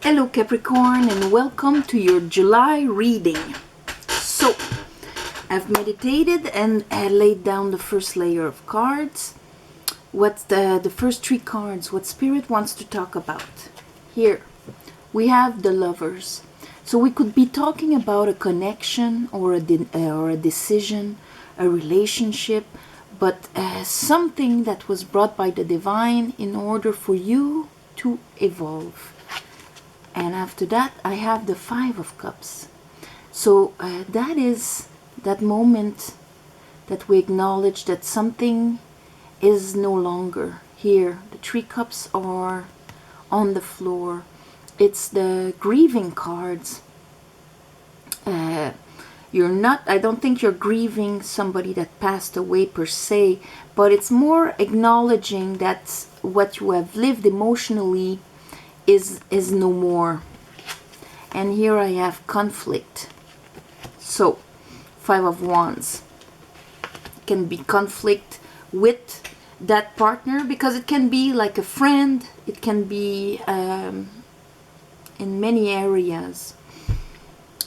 Hello Capricorn, and welcome to your July reading. So, I've meditated and laid down the first layer of cards. What's the first three cards? What Spirit wants to talk about? Here, we have the Lovers. So we could be talking about a connection or a decision, a relationship, but something that was brought by the Divine in order for you to evolve. And after that, I have the Five of Cups. So that is that moment that we acknowledge that something is no longer here. The Three Cups are on the floor. It's the grieving cards. I don't think you're grieving somebody that passed away per se, but it's more acknowledging that what you have lived emotionally is no more. And here I have conflict. So, Five of Wands. It can be conflict with that partner, because it can be like a friend. It can be in many areas.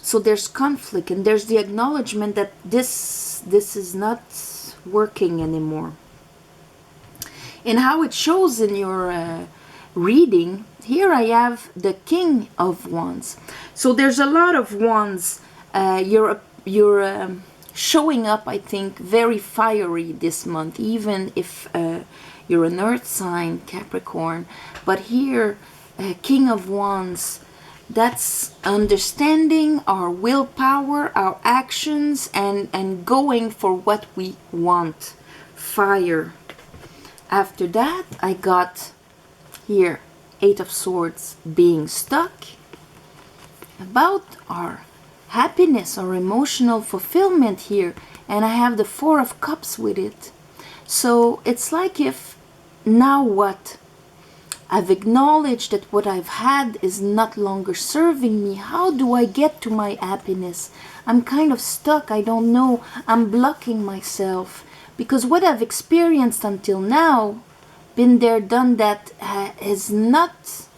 So there's conflict, and there's the acknowledgement that this is not working anymore. And how it shows in your reading, here I have the King of Wands. So there's a lot of wands. You're showing up, I think, very fiery this month, even if you're an earth sign, Capricorn. But here, King of Wands, that's understanding our willpower, our actions, and going for what we want. Fire. After that, I got here Eight of Swords, being stuck, about our happiness or emotional fulfillment here, and I have the Four of Cups with it. So it's like, if now what? I've acknowledged that what I've had is not longer serving me. How do I get to my happiness? I'm kind of stuck. I don't know. I'm blocking myself, because what I've experienced until now, been there, done that, has not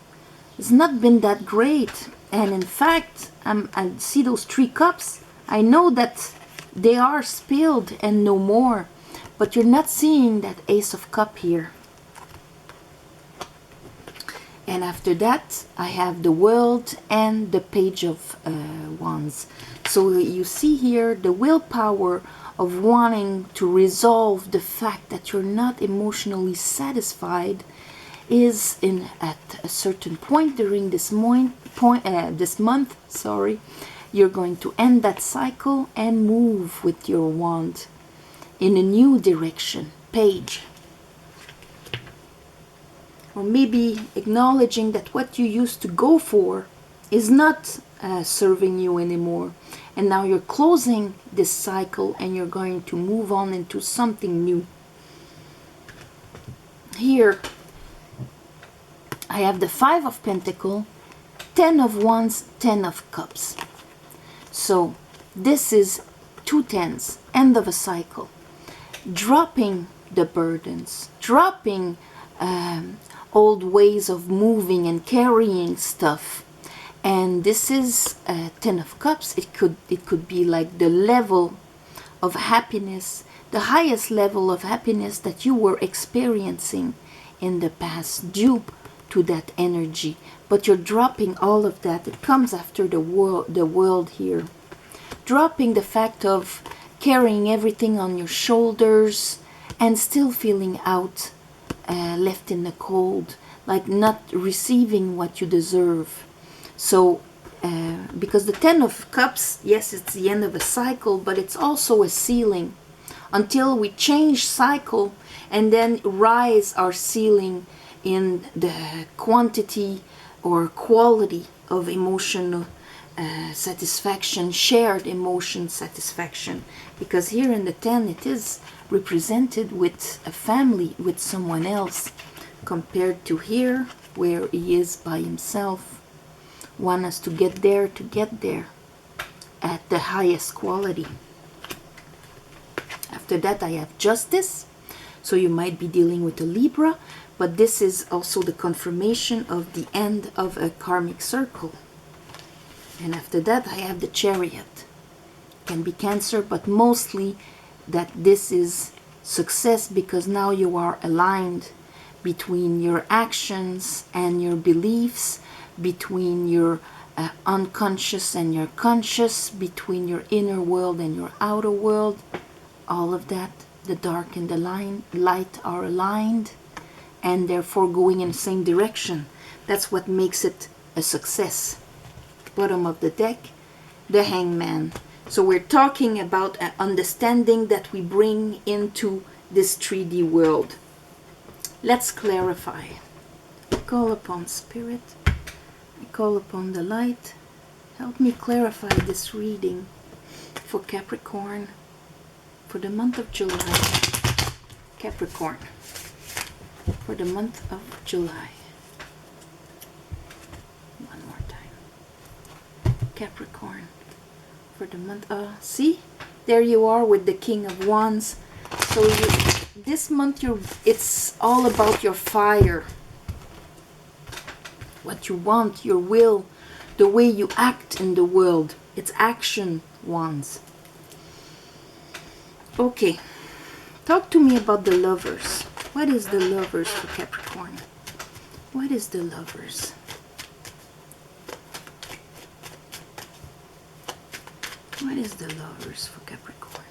been that great. And in fact, I see those Three Cups. I know that they are spilled and no more, but you're not seeing that Ace of Cup here. And after that, I have the World and the Page of Wands. So you see here the willpower of wanting to resolve the fact that you're not emotionally satisfied is at a certain point during this month. You're going to end that cycle and move with your wand in a new direction. Page. Or maybe acknowledging that what you used to go for is not serving you anymore. And now you're closing this cycle and you're going to move on into something new. Here, I have the Five of Pentacles, Ten of Wands, Ten of Cups. So this is two tens, end of a cycle. Dropping the burdens, dropping old ways of moving and carrying stuff. And this is Ten of Cups. It could be like the level of happiness, the highest level of happiness that you were experiencing in the past due to that energy. But you're dropping all of that. It comes after the world here. Dropping the fact of carrying everything on your shoulders and still feeling out, left in the cold, like not receiving what you deserve. So, because the Ten of Cups, yes, it's the end of a cycle, but it's also a ceiling. Until we change cycle and then rise our ceiling in the quantity or quality of emotional satisfaction, shared emotion satisfaction. Because here in the 10, it is represented with a family, with someone else, compared to here, where he is by himself. Want us to get there at the highest quality. After that, I have Justice. So you might be dealing with a Libra, But this is also the confirmation of the end of a karmic circle. And after that, I have the Chariot. Can be Cancer, but mostly that this is success, because now you are aligned between your actions and your beliefs, between your unconscious and your conscious, between your inner world and your outer world. All of that, the dark and the light are aligned, and therefore going in the same direction. That's what makes it a success. Bottom of the deck, the Hangman. So we're talking about an understanding that we bring into this 3D world. Let's clarify. I call upon Spirit. I call upon the light. Help me clarify this reading for Capricorn for the month of July. Capricorn for the month of July. One more time. Capricorn for the month. See, there you are with the King of Wands. So this month it's all about your fire, what you want, your will, the way you act in the world. It's action, Wands. Okay, talk to me about the Lovers. What is the Lovers for Capricorn? What is the Lovers? What is the Lovers for Capricorn?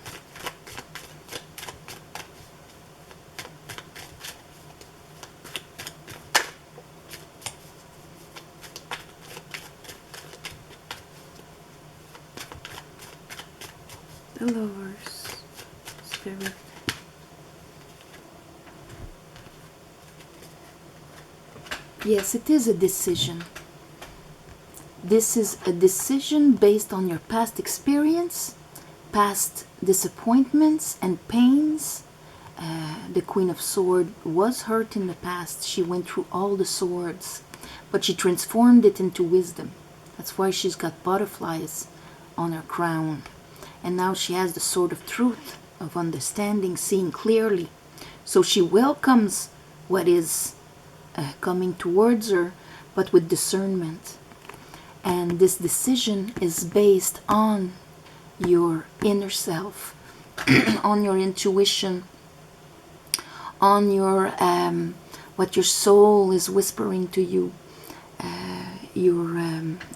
The Lovers, Spirit. Yes, it is a decision. This is a decision based on your past experience, past disappointments and pains. The Queen of Swords was hurt in the past. She went through all the swords, but she transformed it into wisdom. That's why she's got butterflies on her crown. And now she has the sword of truth, of understanding, seeing clearly. So she welcomes what is coming towards her, but with discernment. And this decision is based on your inner self, on your intuition, on your what your soul is whispering to you, your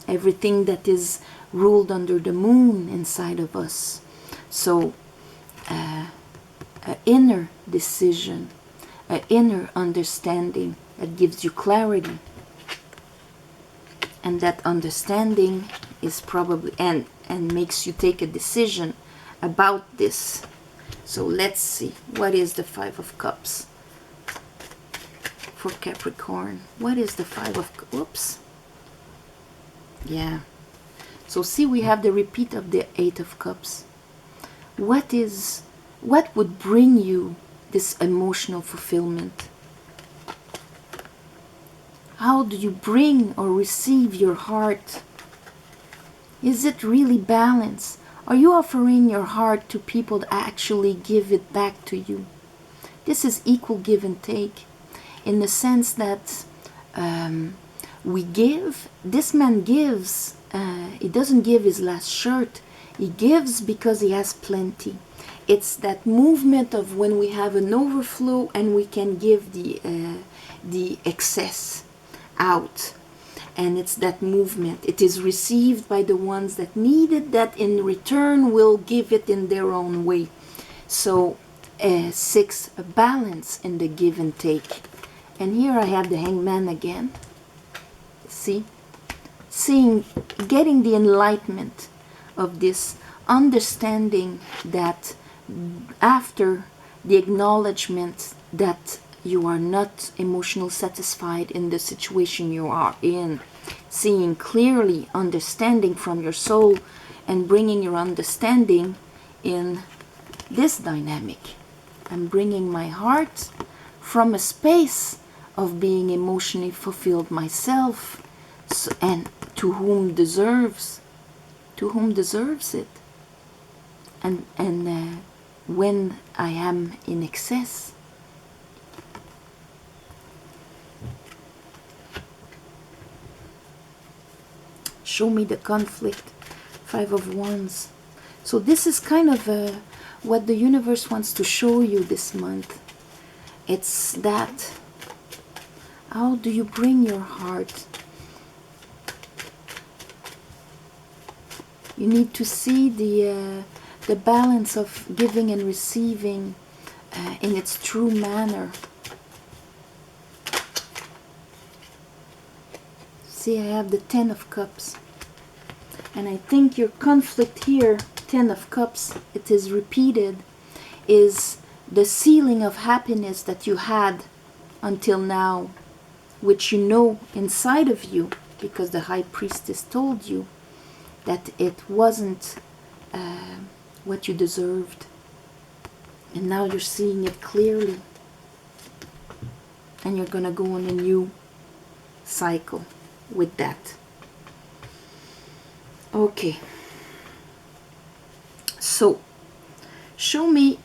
everything that is ruled under the moon inside of us. So an inner decision, an inner understanding that gives you clarity. And that understanding is probably and makes you take a decision about this. So let's see, what is the Five of Cups for Capricorn? What is the Five of Cups? Oops. Yeah. So see, we have the repeat of the Eight of Cups. What would bring you this emotional fulfillment? How do you bring or receive your heart? Is it really balanced? Are you offering your heart to people that actually give it back to you? This is equal give and take, in the sense that we give. This man gives. He doesn't give his last shirt. He gives because he has plenty. It's that movement of when we have an overflow and we can give the excess out. And it's that movement. It is received by the ones that need it, that in return will give it in their own way. So 6, a balance in the give and take. And here I have the Hangman again. See? Getting the enlightenment of this understanding that after the acknowledgement that you are not emotionally satisfied in the situation you are in, seeing clearly, understanding from your soul, and bringing your understanding in this dynamic. I'm bringing my heart from a space of being emotionally fulfilled myself, and to whom deserves it. And when I am in excess, Show me the conflict. 5 of Wands. So this is kind of what the universe wants to show you this month. It's that, how do you bring your heart? You need to see the balance of giving and receiving in its true manner. See, I have the 10 of Cups. And I think your conflict here, 10 of Cups, it is repeated, is the ceiling of happiness that you had until now, which you know inside of you, because the High Priestess told you that it wasn't what you deserved. And now you're seeing it clearly. And you're going to go on a new cycle with that. Okay. So, show me,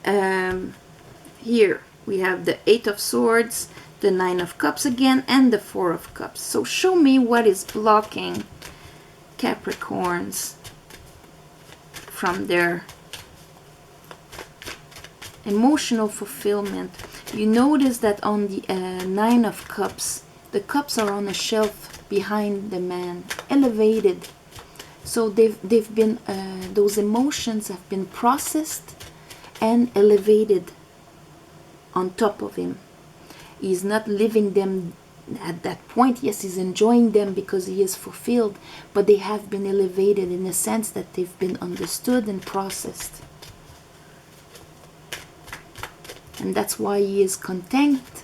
here we have the 8 of Swords, the 9 of Cups again, and the 4 of Cups. So show me what is blocking Capricorns from their emotional fulfillment. You notice that on the 9 of Cups, the cups are on a shelf behind the man, elevated. So they've been, those emotions have been processed and elevated on top of him. He's not living them at that point. Yes, he's enjoying them because he is fulfilled, but they have been elevated in the sense that they've been understood and processed. And that's why he is content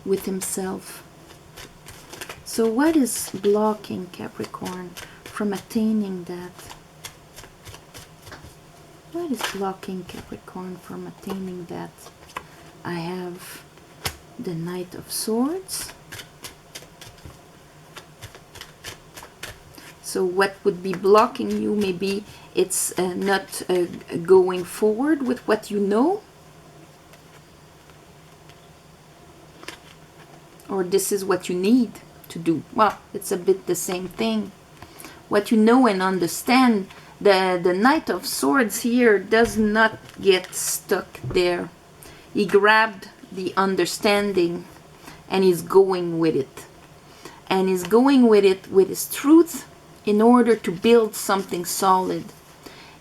with himself. So what is blocking Capricorn from attaining that? What is blocking Capricorn from attaining that? I have the Knight of Swords. So what would be blocking you? Maybe it's not going forward with what you know. Or this is what you need to do. Well, it's a bit the same thing. What you know and understand. The Knight of Swords here does not get stuck there. He grabbed the understanding and he's going with it. And he's going with it with his truth in order to build something solid.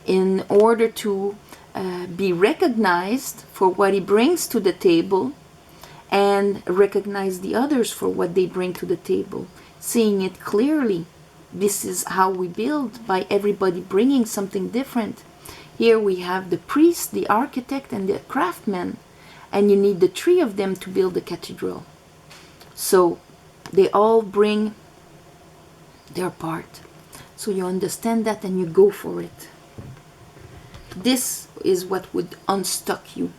In order to be recognized for what he brings to the table and recognize the others for what they bring to the table. Seeing it clearly. This is how we build, by everybody bringing something different. Here we have the priest, the architect, and the craftsman. And you need the 3 of them to build the cathedral. So they all bring their part. So you understand that and you go for it. This is what would unstuck you.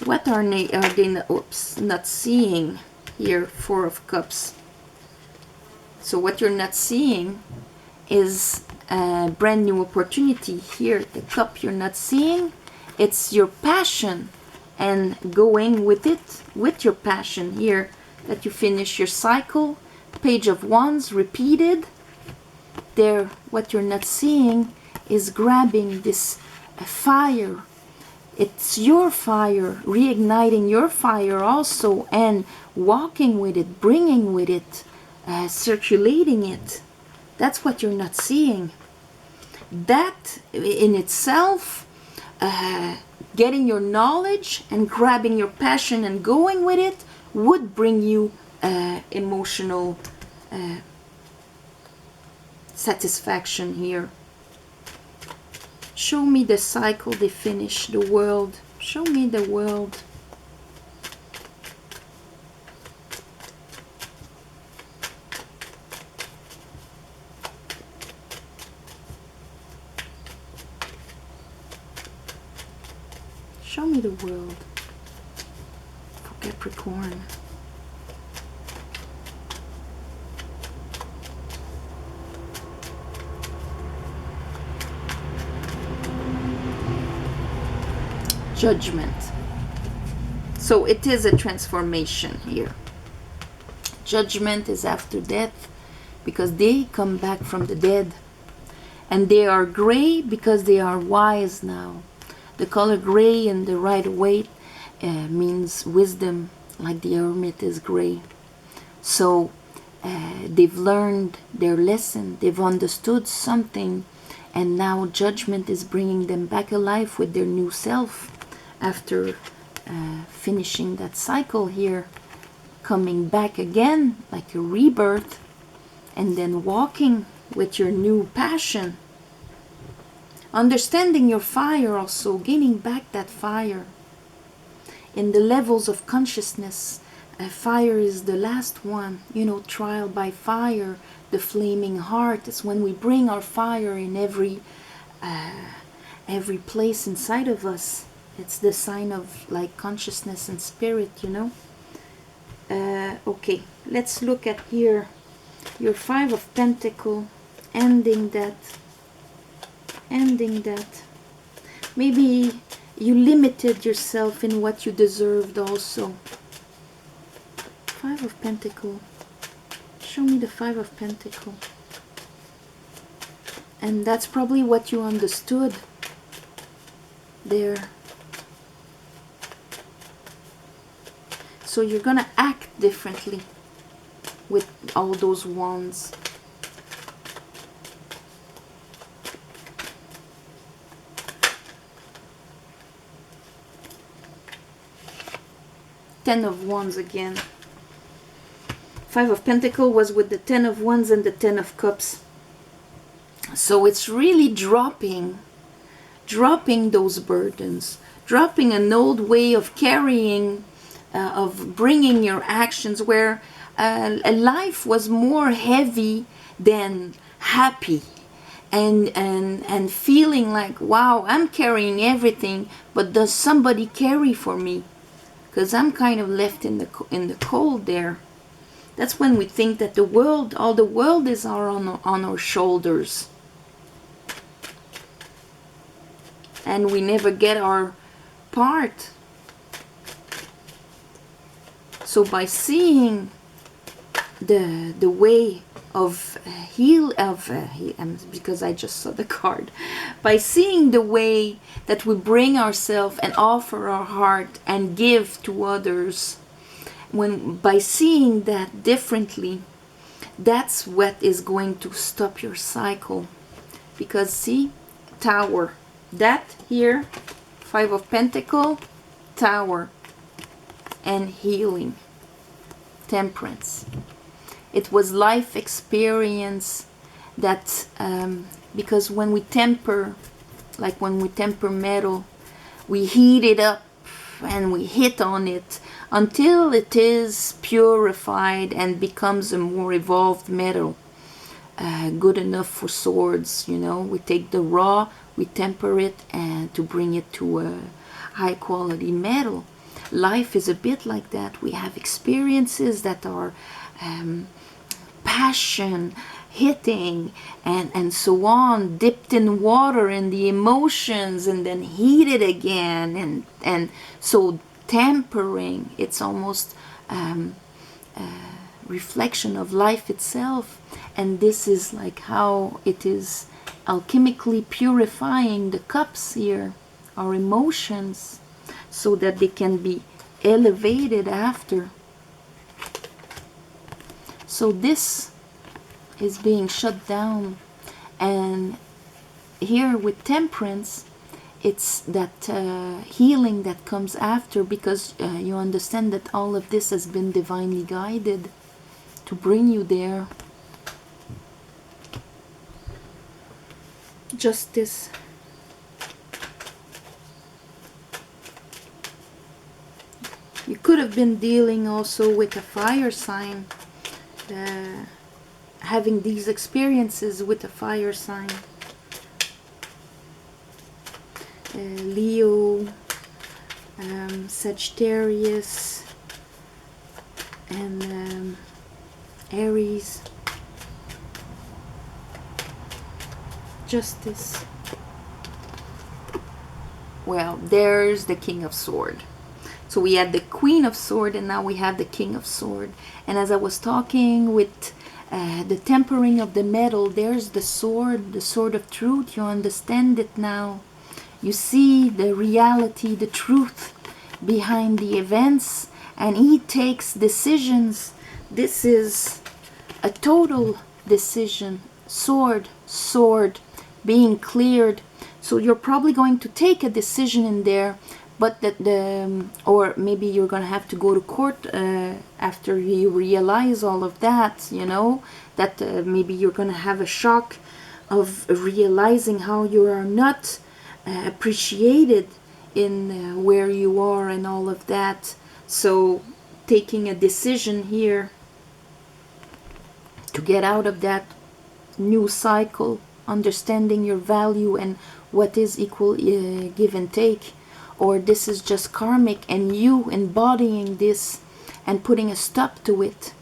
What are they not seeing here? 4 of Cups. So what you're not seeing is a brand new opportunity. Here, the cup you're not seeing, it's your passion and going with it, with your passion here, that you finish your cycle. Page of Wands repeated. There, what you're not seeing is grabbing this fire. It's your fire, reigniting your fire also, and walking with it, bringing with it, circulating it. That's what you're not seeing. That in itself, getting your knowledge and grabbing your passion and going with it would bring you emotional satisfaction here. Show me the cycle they finish, the world. Show me the world. Show me the world for Capricorn. Judgment. So it is a transformation here. Judgment is after death, because they come back from the dead. And they are gray because they are wise now. The color gray in the Rider-Waite means wisdom, like the Hermit is gray. So they've learned their lesson, they've understood something, and now Judgment is bringing them back alive with their new self after finishing that cycle here, coming back again like a rebirth, and then walking with your new passion. Understanding your fire also, gaining back that fire. In the levels of consciousness, fire is the last one, you know, trial by fire, the flaming heart. It's when we bring our fire in every place inside of us. It's the sign of like consciousness and spirit, you know. Okay, let's look at here your Five of Pentacles, ending that. Maybe you limited yourself in what you deserved also. Five of Pentacles. Show me the Five of Pentacles. And that's probably what you understood there. So you're gonna act differently with all those wands. Ten of Wands again. Five of Pentacles was with the Ten of Wands and the Ten of Cups. So it's really dropping those burdens, dropping an old way of carrying, of bringing your actions, where life was more heavy than happy, and feeling like, wow, I'm carrying everything, but does somebody carry for me? Because I'm kind of left in the cold there. That's when we think that all the world is on our shoulders. And we never get our part. So by seeing the way of because I just saw the card, by seeing the way that we bring ourselves and offer our heart and give to others, by seeing that differently, that's what is going to stop your cycle. Because see, Tower, that here, Five of Pentacles, Tower, and healing, Temperance. It was life experience that, because when we temper, like when we temper metal, we heat it up and we hit on it until it is purified and becomes a more evolved metal, good enough for swords. You know, we take the raw, we temper it, and to bring it to a high quality metal. Life is a bit like that. We have experiences that are passion, hitting, and so on, dipped in water in the emotions, and then heated again, and so tempering, it's almost reflection of life itself. And this is like how it is alchemically purifying the cups here, our emotions, so that they can be elevated after. So this is being shut down. And here with Temperance, it's that healing that comes after, because you understand that all of this has been divinely guided to bring you there. Justice. You could have been dealing also with a fire sign, having these experiences with a fire sign. Leo, Sagittarius, and Aries. Justice. Well, there's the King of Swords. So we had the Queen of Sword, and now we have the King of Sword. And as I was talking with the tempering of the metal, there's the sword of truth. You understand it now. You see the reality, the truth behind the events, and he takes decisions. This is a total decision. Sword being cleared. So you're probably going to take a decision in there, but or maybe you're going to have to go to court after you realize all of that, you know, that maybe you're going to have a shock of realizing how you are not appreciated in where you are and all of that. So taking a decision here to get out of that new cycle, understanding your value and what is equal give and take, or this is just karmic and you embodying this and putting a stop to it.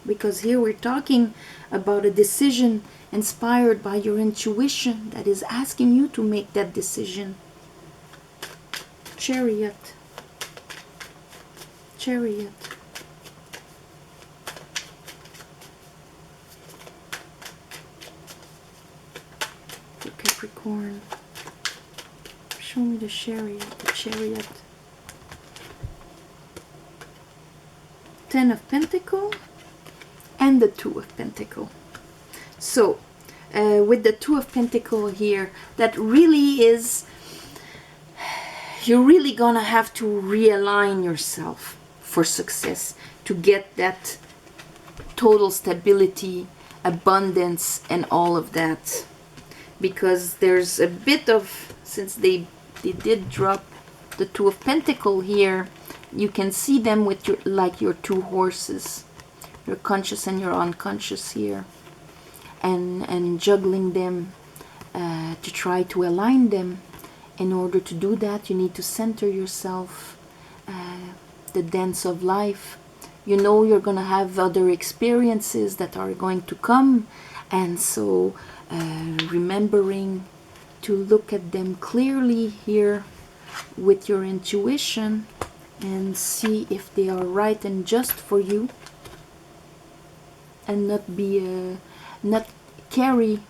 Because here we're talking about a decision inspired by your intuition that is asking you to make that decision. Chariot. Chariot. The Capricorn. Show me the chariot. The chariot. Ten of Pentacles and the Two of Pentacles. So with the Two of Pentacles here, that really is, you're really gonna have to realign yourself for success, to get that total stability, abundance, and all of that. Because there's a bit of, since they did drop the Two of Pentacles here, you can see them with your, like your two horses, your conscious and your unconscious here, and juggling them to try to align them. In order to do that, you need to center yourself, the dance of life. You know you're going to have other experiences that are going to come, and so remembering to look at them clearly here with your intuition and see if they are right and just for you, and not carry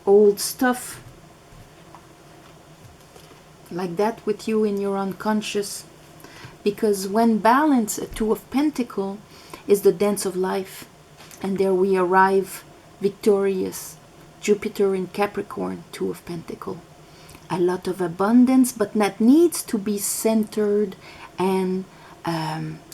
old stuff like that with you in your unconscious. Because when balanced, a Two of Pentacles is the dance of life, and there we arrive victorious. Jupiter in Capricorn, Two of Pentacles. A lot of abundance, but that needs to be centered and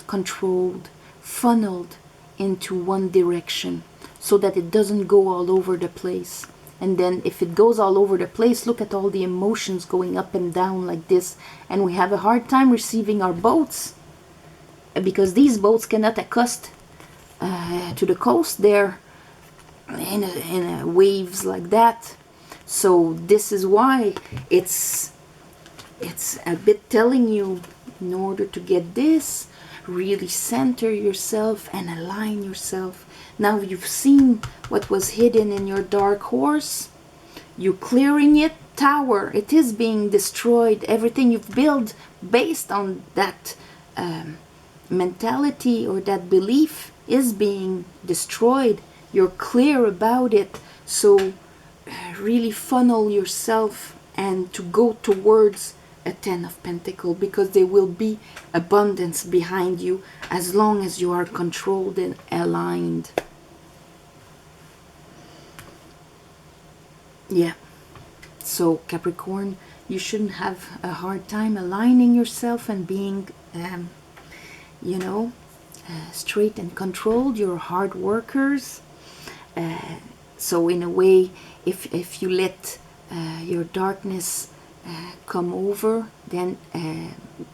controlled, funneled into one direction so that it doesn't go all over the place. And then if it goes all over the place, look at all the emotions going up and down like this, and we have a hard time receiving our boats because these boats cannot accost to the coast there in waves like that. So this is why it's a bit telling you, in order to get this, really center yourself and align yourself. Now you've seen what was hidden in your dark horse. You clearing it. Tower, it is being destroyed. Everything you've built based on that mentality or that belief is being destroyed. You're clear about it. So really funnel yourself and to go towards a Ten of Pentacles, because there will be abundance behind you as long as you are controlled and aligned. Yeah. So Capricorn, you shouldn't have a hard time aligning yourself and being, you know, straight and controlled. You're hard workers. So in a way, if you let your darkness come over, then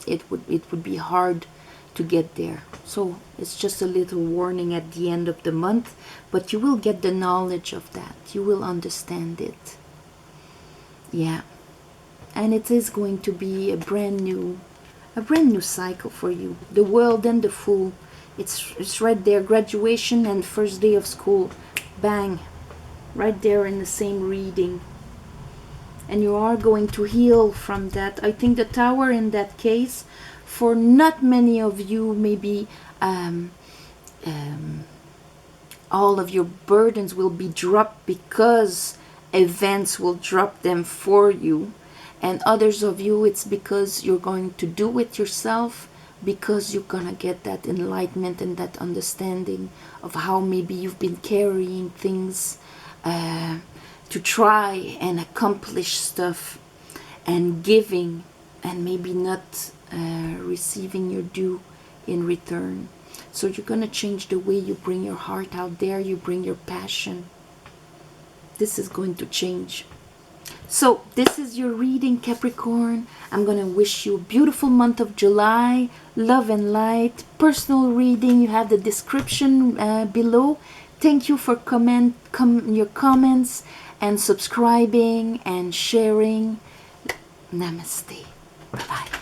it would be hard to get there. So it's just a little warning at the end of the month, but you will get the knowledge of that. You will understand it. Yeah. And it is going to be a brand new cycle for you. The World and the Fool. It's right there. Graduation and first day of school. Bang. right there in the same reading. And you are going to heal from that. I think the Tower in that case, for not many of you, maybe all of your burdens will be dropped because events will drop them for you. And others of you, it's because you're going to do it yourself, because you're gonna get that enlightenment and that understanding of how maybe you've been carrying things to try and accomplish stuff and giving and maybe not receiving your due in return. So you're going to change the way you bring your heart out there, you bring your passion. This is going to change. So this is your reading, Capricorn. I'm going to wish you a beautiful month of July, love and light, personal reading. You have the description below. Thank you for your comments and subscribing and sharing. Namaste. Bye-bye.